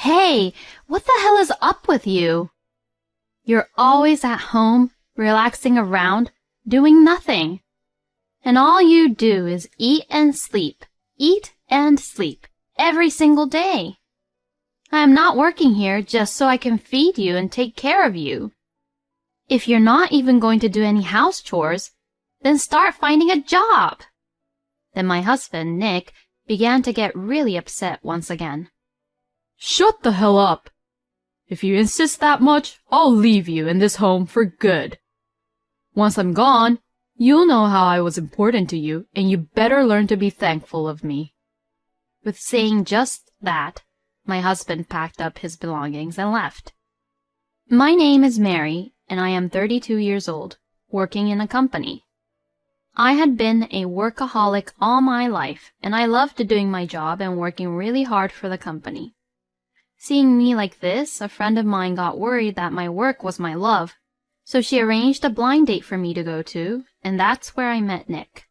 Hey, what the hell is up with you? You're always at home, relaxing around, doing nothing. And all you do is eat and sleep, every single day. I am not working here just so I can feed you and take care of you. If you're not even going to do any house chores, then start finding a job. Then my husband, Nick, began to get really upset once again. Shut the hell up! If you insist that much, I'll leave you in this home for good. Once I'm gone, you'll know how I was important to you, and you better learn to be thankful of me. With saying just that, my husband packed up his belongings and left. My name is Mary, and I am 32 years old, working in a company. I had been a workaholic all my life, and I loved doing my job and working really hard for the company. Seeing me like this, a friend of mine got worried that my work was my love, so she arranged a blind date for me to go to, and that's where I met Nick.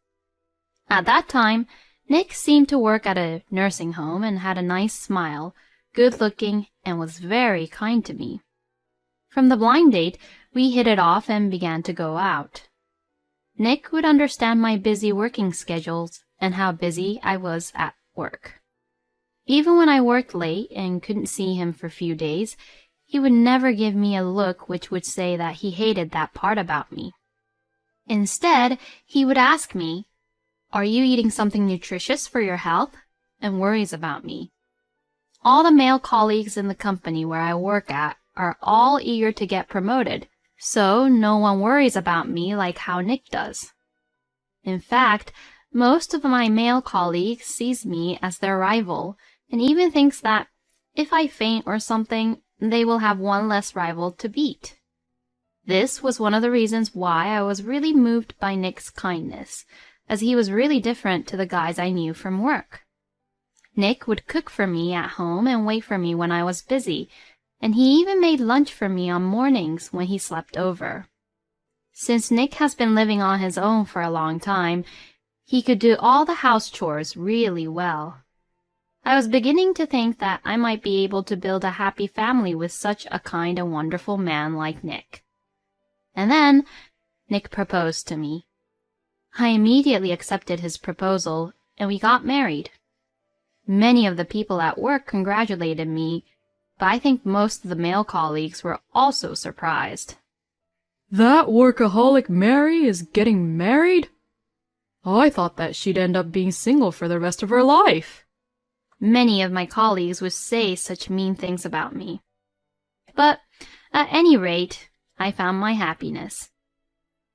At that time, Nick seemed to work at a nursing home and had a nice smile, good-looking, and was very kind to me. From the blind date, we hit it off and began to go out. Nick would understand my busy working schedules and how busy I was at work. Even when I worked late and couldn't see him for a few days, he would never give me a look which would say that he hated that part about me. Instead, he would ask me, "Are you eating something nutritious for your health?" and worries about me. All the male colleagues in the company where I work at are all eager to get promoted, so no one worries about me like how Nick does. In fact, most of my male colleagues sees me as their rival, and even thinks that if I faint or something, they will have one less rival to beat. This was one of the reasons why I was really moved by Nick's kindness, as he was really different to the guys I knew from work. Nick would cook for me at home and wait for me when I was busy, and he even made lunch for me on mornings when he slept over. Since Nick has been living on his own for a long time, he could do all the house chores really well. I was beginning to think that I might be able to build a happy family with such a kind and wonderful man like Nick. And then, Nick proposed to me. I immediately accepted his proposal, and we got married. Many of the people at work congratulated me, but I think most of the male colleagues were also surprised. That workaholic Mary is getting married? I thought that she'd end up being single for the rest of her life. Many of my colleagues would say such mean things about me. But at any rate, I found my happiness.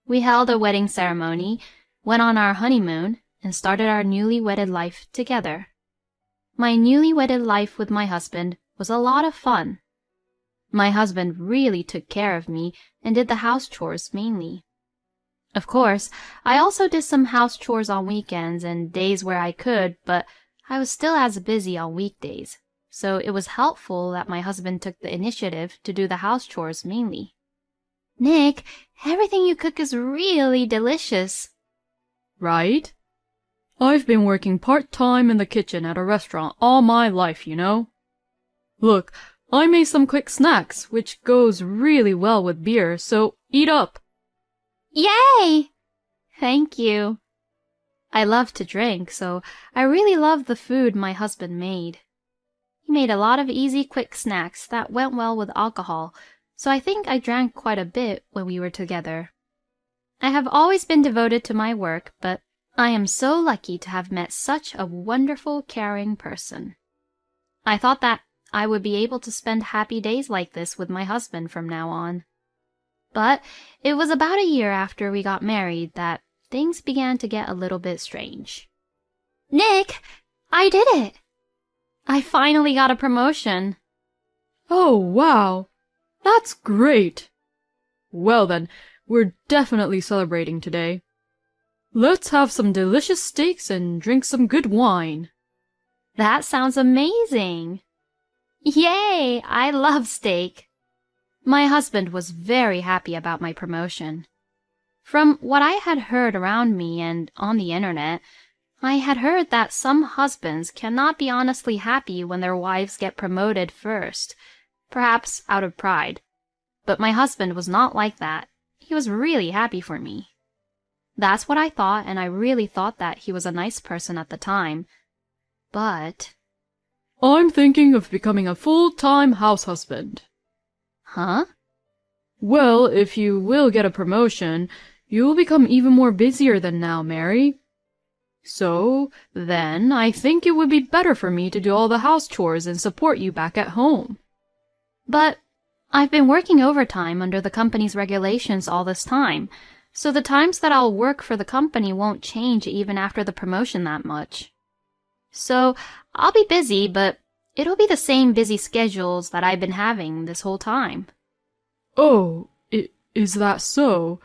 We held a wedding ceremony, went on our honeymoon, and started our newly wedded life together. My newly wedded life with my husband was a lot of fun. My husband really took care of me and did the house chores mainly. Of course, I also did some house chores on weekends and days where I could, but I was still as busy on weekdays, so it was helpful that my husband took the initiative to do the house chores mainly. "Nick, everything you cook is really delicious." Right? I've been working part-time in the kitchen at a restaurant all my life, you know. Look, I made some quick snacks, which goes really well with beer, so eat up. Yay! Thank you. I love to drink, so I really loved the food my husband made. He made a lot of easy, quick snacks that went well with alcohol, so I think I drank quite a bit when we were together. I have always been devoted to my work, but I am so lucky to have met such a wonderful, caring person. I thought that I would be able to spend happy days like this with my husband from now on. But it was about a year after we got married that things began to get a little bit strange. "Nick, I did it! I finally got a promotion." Oh, wow. That's great. Well then, we're definitely celebrating today. Let's have some delicious steaks and drink some good wine. That sounds amazing. Yay! I love steak. My husband was very happy about my promotion. From what I had heard around me and on the internet, I had heard that some husbands cannot be honestly happy when their wives get promoted first, perhaps out of pride. But my husband was not like that. He was really happy for me. That's what I thought, and I really thought that he was a nice person at the time. But... I'm thinking of becoming a full-time house husband. Huh? Well, if you will get a promotion, you will become even more busier than now, Mary. So, then, I think it would be better for me to do all the house chores and support you back at home. But I've been working overtime under the company's regulations all this time, so the times that I'll work for the company won't change even after the promotion that much. So, I'll be busy, but it'll be the same busy schedules that I've been having this whole time. Oh, is that so?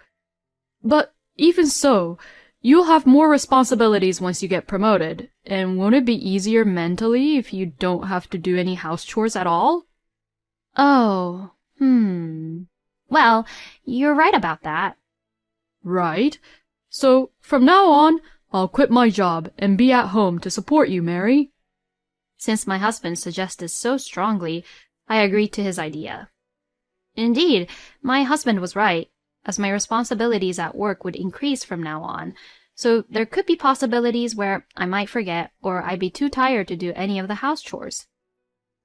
But even so, you'll have more responsibilities once you get promoted, and won't it be easier mentally if you don't have to do any house chores at all? Oh, Well, you're right about that. Right. So, from now on, I'll quit my job and be at home to support you, Mary. Since my husband suggested so strongly, I agreed to his idea. Indeed, my husband was right, as my responsibilities at work would increase from now on, so there could be possibilities where I might forget or I'd be too tired to do any of the house chores.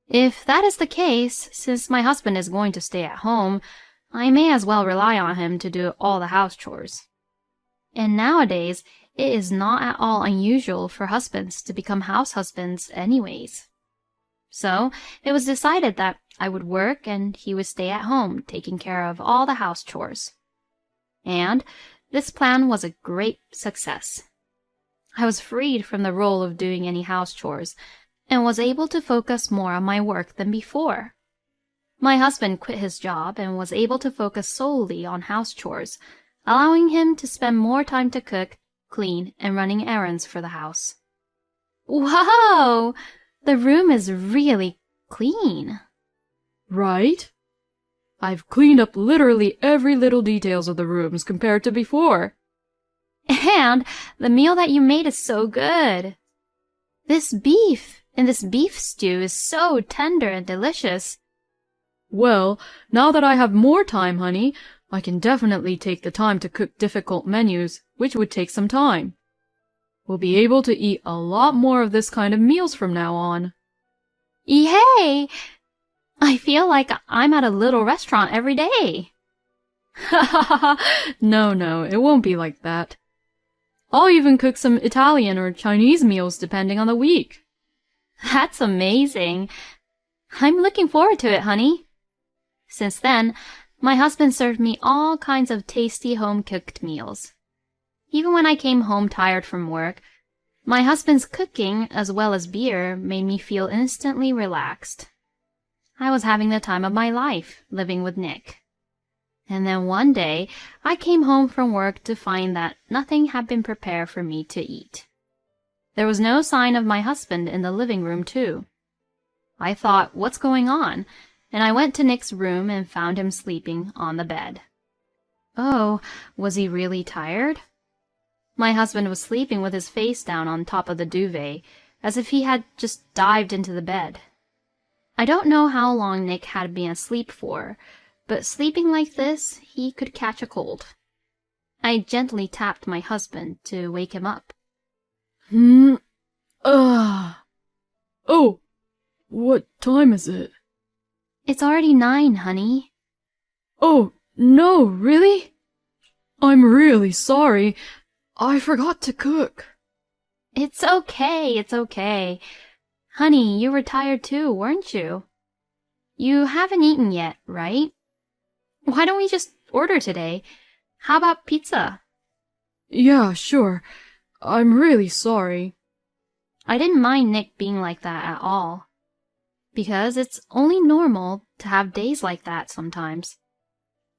If that is the case, since my husband is going to stay at home, I may as well rely on him to do all the house chores. And nowadays, it is not at all unusual for husbands to become house husbands anyways. So, it was decided that I would work and he would stay at home taking care of all the house chores. And this plan was a great success. I was freed from the role of doing any house chores and was able to focus more on my work than before. My husband quit his job and was able to focus solely on house chores, allowing him to spend more time to cook, clean, and running errands for the house. Wow! The room is really clean. Right? I've cleaned up literally every little details of the rooms compared to before. And the meal that you made is so good. This beef stew is so tender and delicious. Well, now that I have more time, honey, I can definitely take the time to cook difficult menus, which would take some time. We'll be able to eat a lot more of this kind of meals from now on. Yay! I feel like I'm at a little restaurant every day. No, it won't be like that. I'll even cook some Italian or Chinese meals depending on the week. That's amazing. I'm looking forward to it, honey. Since then, my husband served me all kinds of tasty home-cooked meals. Even when I came home tired from work, my husband's cooking as well as beer made me feel instantly relaxed. I was having the time of my life living with Nick. And then one day, I came home from work to find that nothing had been prepared for me to eat. There was no sign of my husband in the living room, too. I thought, what's going on? And I went to Nick's room and found him sleeping on the bed. Oh, was he really tired? My husband was sleeping with his face down on top of the duvet, as if he had just dived into the bed. I don't know how long Nick had been asleep for, but sleeping like this, he could catch a cold. I gently tapped my husband to wake him up. Oh, what time is it? It's already 9, honey. Oh, no, really? I'm really sorry. I forgot to cook. It's okay. Honey, you were tired too, weren't you? You haven't eaten yet, right? Why don't we just order today? How about pizza? Yeah, sure. I'm really sorry. I didn't mind Nick being like that at all, because it's only normal to have days like that sometimes.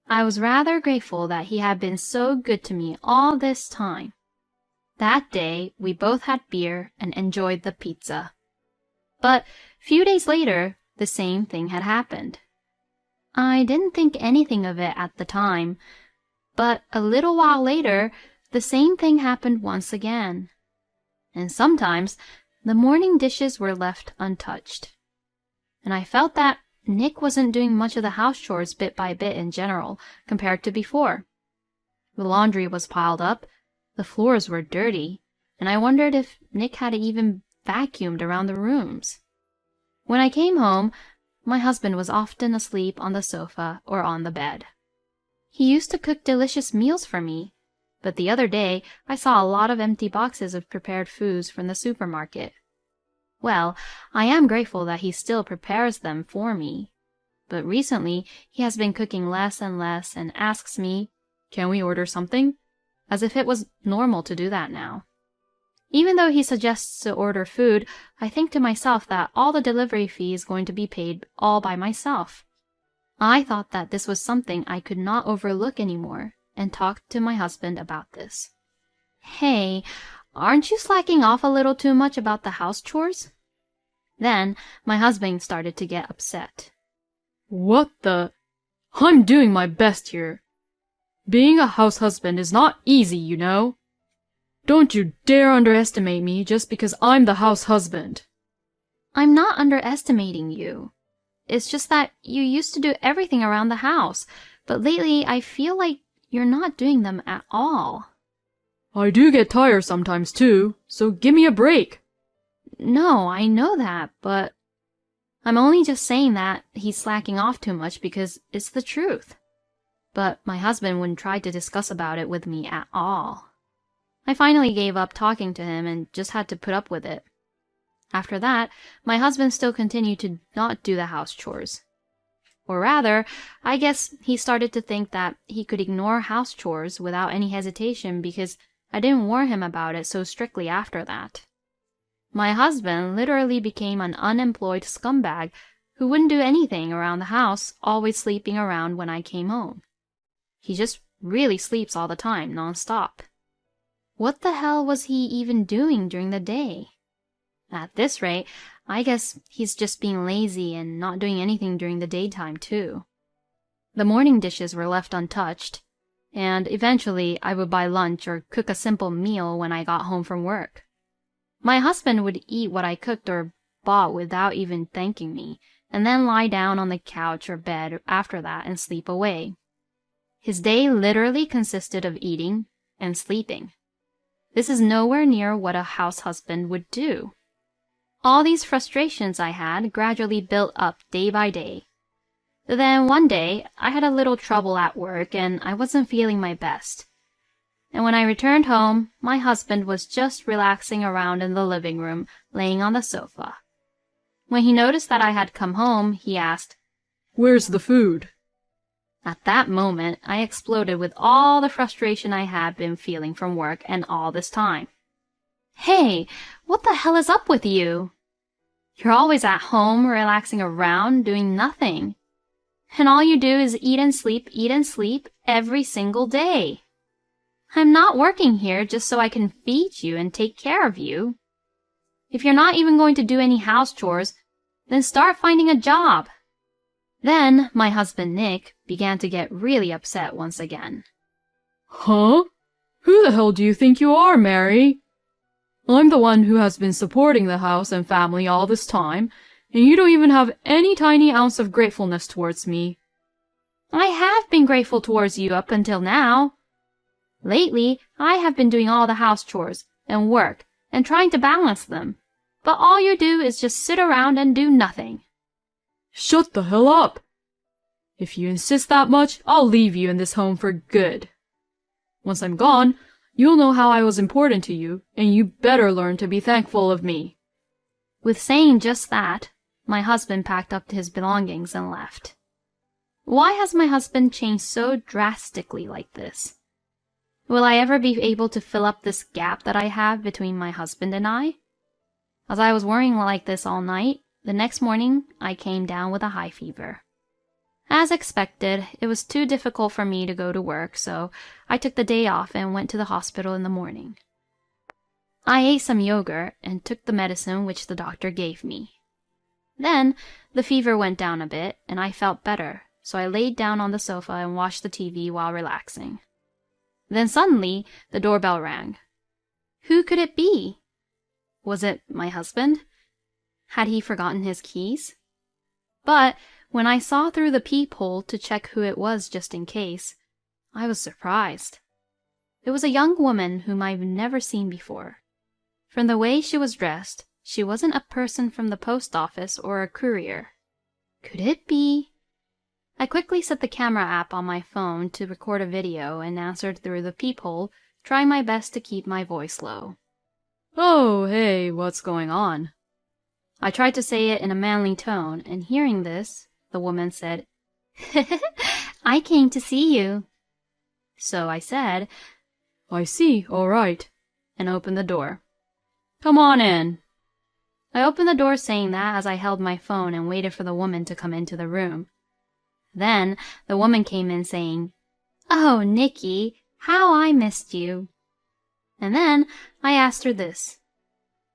I was rather grateful that he had been so good to me all this time. That day, we both had beer and enjoyed the pizza. But few days later, the same thing had happened. I didn't think anything of it at the time, but a little while later, the same thing happened once again. And sometimes the morning dishes were left untouched. And I felt that Nick wasn't doing much of the house chores bit by bit in general compared to before. The laundry was piled up, the floors were dirty, and I wondered if Nick had even vacuumed around the rooms. When I came home, my husband was often asleep on the sofa or on the bed. He used to cook delicious meals for me, but the other day I saw a lot of empty boxes of prepared foods from the supermarket. Well, I am grateful that he still prepares them for me, but recently he has been cooking less and less and asks me, "Can we order something?" as if it was normal to do that now. Even though he suggests to order food, I think to myself that all the delivery fee is going to be paid all by myself. I thought that this was something I could not overlook anymore, and talked to my husband about this. "Hey, aren't you slacking off a little too much about the house chores?" Then my husband started to get upset. What the? I'm doing my best here. Being a house husband is not easy, you know. Don't you dare underestimate me just because I'm the house husband. "I'm not underestimating you. It's just that you used to do everything around the house, but lately I feel like you're not doing them at all." I do get tired sometimes too, so give me a break. No, I know that, but I'm only just saying that he's slacking off too much because it's the truth. But my husband wouldn't try to discuss about it with me at all. I finally gave up talking to him and just had to put up with it. After that, my husband still continued to not do the house chores. Or rather, I guess he started to think that he could ignore house chores without any hesitation because I didn't warn him about it so strictly after that. My husband literally became an unemployed scumbag who wouldn't do anything around the house, always sleeping around when I came home. He just really sleeps all the time, non-stop. What the hell was he even doing during the day? At this rate, I guess he's just being lazy and not doing anything during the daytime too. The morning dishes were left untouched, and eventually I would buy lunch or cook a simple meal when I got home from work. My husband would eat what I cooked or bought without even thanking me, and then lie down on the couch or bed after that and sleep away. His day literally consisted of eating and sleeping. This is nowhere near what a house husband would do. All these frustrations I had gradually built up day by day. Then one day, I had a little trouble at work and I wasn't feeling my best. And when I returned home, my husband was just relaxing around in the living room, laying on the sofa. When he noticed that I had come home, he asked, "Where's the food?" At that moment, I exploded with all the frustration I had been feeling from work and all this time. "Hey, what the hell is up with you? You're always at home, relaxing around, doing nothing. And all you do is eat and sleep every single day. I'm not working here just so I can feed you and take care of you. If you're not even going to do any house chores, then start finding a job." Then my husband Nick began to get really upset once again. Huh? Who the hell do you think you are, Mary? I'm the one who has been supporting the house and family all this time, and you don't even have any tiny ounce of gratefulness towards me. I have been grateful towards you up until now. Lately, I have been doing all the house chores and work and trying to balance them, but all you do is just sit around and do nothing. Shut the hell up! If you insist that much, I'll leave you in this home for good. Once I'm gone, you'll know how I was important to you, and you better learn to be thankful of me. With saying just that, my husband packed up his belongings and left. Why has my husband changed so drastically like this? Will I ever be able to fill up this gap that I have between my husband and I? As I was worrying like this all night, the next morning I came down with a high fever. As expected, it was too difficult for me to go to work, so I took the day off and went to the hospital in the morning. I ate some yogurt and took the medicine which the doctor gave me. Then the fever went down a bit and I felt better, so I laid down on the sofa and watched the TV while relaxing. Then suddenly the doorbell rang. Who could it be? Was it my husband? Had he forgotten his keys? But when I saw through the peephole to check who it was just in case, I was surprised. It was a young woman whom I've never seen before. From the way she was dressed, she wasn't a person from the post office or a courier. Could it be? I quickly set the camera app on my phone to record a video and answered through the peephole, trying my best to keep my voice low. Oh, hey, what's going on? I tried to say it in a manly tone, and hearing this, the woman said, I came to see you. So I said, I see, all right, and opened the door. Come on in. I opened the door saying that as I held my phone and waited for the woman to come into the room. Then the woman came in saying, Oh, Nikki, how I missed you. And then I asked her this.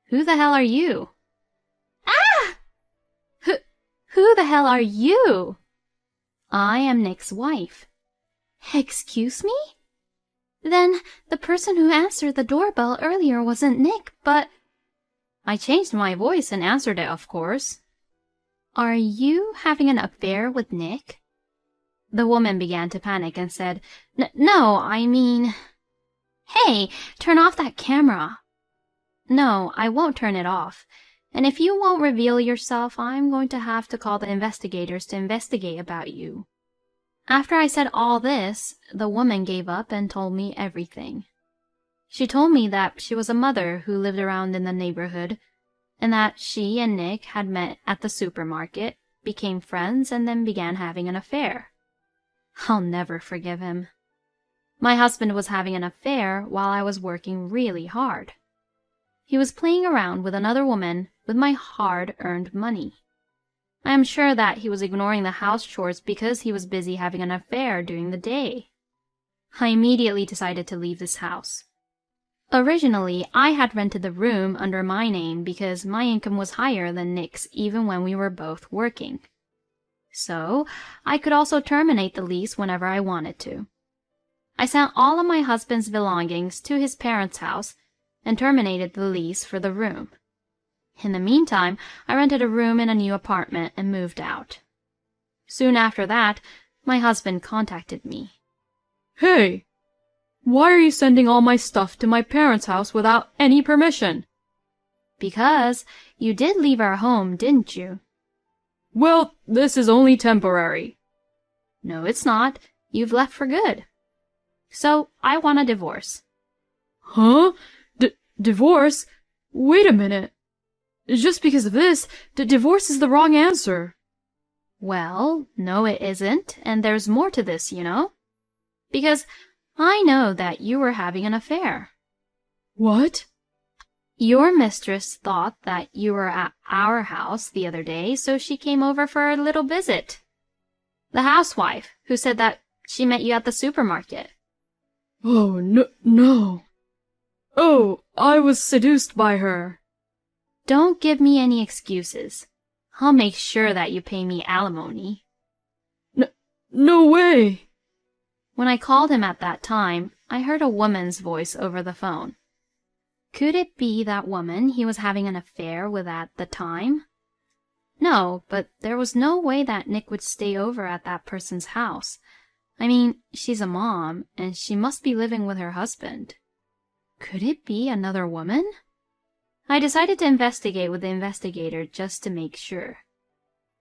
Who the hell are you? Ah! Who the hell are you? I am Nick's wife. Excuse me? Then the person who answered the doorbell earlier wasn't Nick, but... I changed my voice and answered it, of course. Are you having an affair with Nick? The woman began to panic and said, No, I mean... Hey, turn off that camera. No, I won't turn it off. And if you won't reveal yourself, I'm going to have to call the investigators to investigate about you. After I said all this, the woman gave up and told me everything. She told me that she was a mother who lived around in the neighborhood, and that she and Nick had met at the supermarket, became friends, and then began having an affair. I'll never forgive him. My husband was having an affair while I was working really hard. He was playing around with another woman with my hard-earned money. I am sure that he was ignoring the house chores because he was busy having an affair during the day. I immediately decided to leave this house. Originally, I had rented the room under my name because my income was higher than Nick's even when we were both working. So, I could also terminate the lease whenever I wanted to. I sent all of my husband's belongings to his parents' house and terminated the lease for the room. In the meantime, I rented a room in a new apartment and moved out. Soon after that, my husband contacted me. Hey! Why are you sending all my stuff to my parents' house without any permission? Because you did leave our home, didn't you? Well, this is only temporary. No, it's not. You've left for good. So, I want a divorce. Huh? Divorce? Wait a minute. Just because of this, divorce is the wrong answer. Well, no it isn't, and there's more to this, you know. Because I know that you were having an affair. What? Your mistress thought that you were at our house the other day, so she came over for a little visit. The housewife, who said that she met you at the supermarket. Oh, no. Oh, I was seduced by her. Don't give me any excuses. I'll make sure that you pay me alimony. No way. When I called him at that time, I heard a woman's voice over the phone. Could it be that woman he was having an affair with at the time? No, but there was no way that Nick would stay over at that person's house. I mean, she's a mom, and she must be living with her husband. Could it be another woman? I decided to investigate with the investigator just to make sure.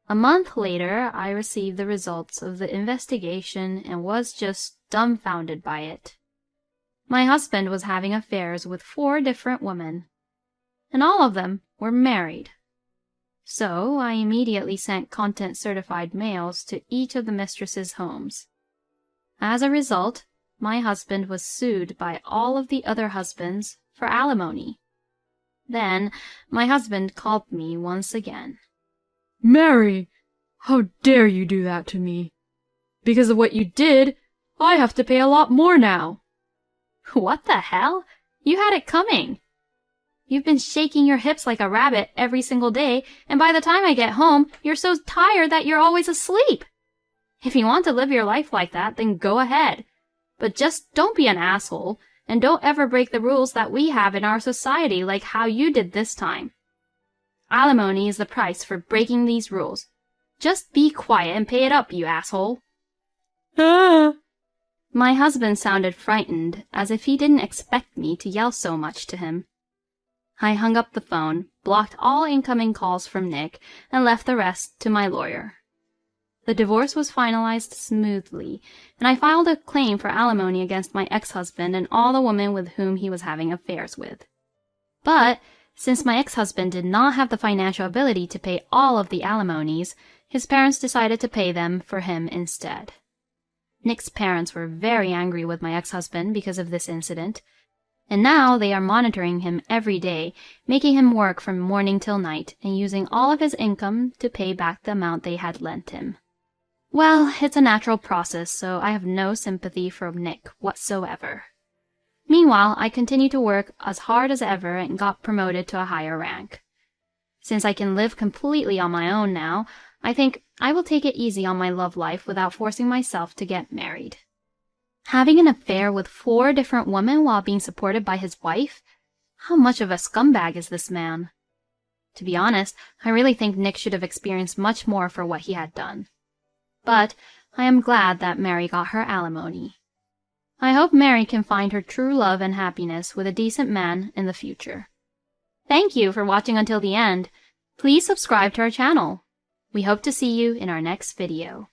A month later, I received the results of the investigation and was just dumbfounded by it. My husband was having affairs with 4 different women, and all of them were married. So I immediately sent content-certified mails to each of the mistresses' homes. As a result, my husband was sued by all of the other husbands for alimony. Then my husband called me once again. Mary, how dare you do that to me? Because of what you did, I have to pay a lot more now. What the hell? You had it coming. You've been shaking your hips like a rabbit every single day, and by the time I get home, you're so tired that you're always asleep. If you want to live your life like that, then go ahead. But just don't be an asshole, And don't ever break the rules that we have in our society like how you did this time. Alimony is the price for breaking these rules. Just be quiet and pay it up, you asshole. My husband sounded frightened, as if he didn't expect me to yell so much to him. I hung up the phone, blocked all incoming calls from Nick, and left the rest to my lawyer. The divorce was finalized smoothly, and I filed a claim for alimony against my ex-husband and all the women with whom he was having affairs with. But since my ex-husband did not have the financial ability to pay all of the alimonies, his parents decided to pay them for him instead. Nick's parents were very angry with my ex-husband because of this incident, and now they are monitoring him every day, making him work from morning till night and using all of his income to pay back the amount they had lent him. Well, it's a natural process, so I have no sympathy for Nick whatsoever. Meanwhile, I continue to work as hard as ever and got promoted to a higher rank. Since I can live completely on my own now, I think I will take it easy on my love life without forcing myself to get married. Having an affair with 4 different women while being supported by his wife? How much of a scumbag is this man? To be honest, I really think Nick should have experienced much more for what he had done. But I am glad that Mary got her alimony. I hope Mary can find her true love and happiness with a decent man in the future. Thank you for watching until the end. Please subscribe to our channel. We hope to see you in our next video.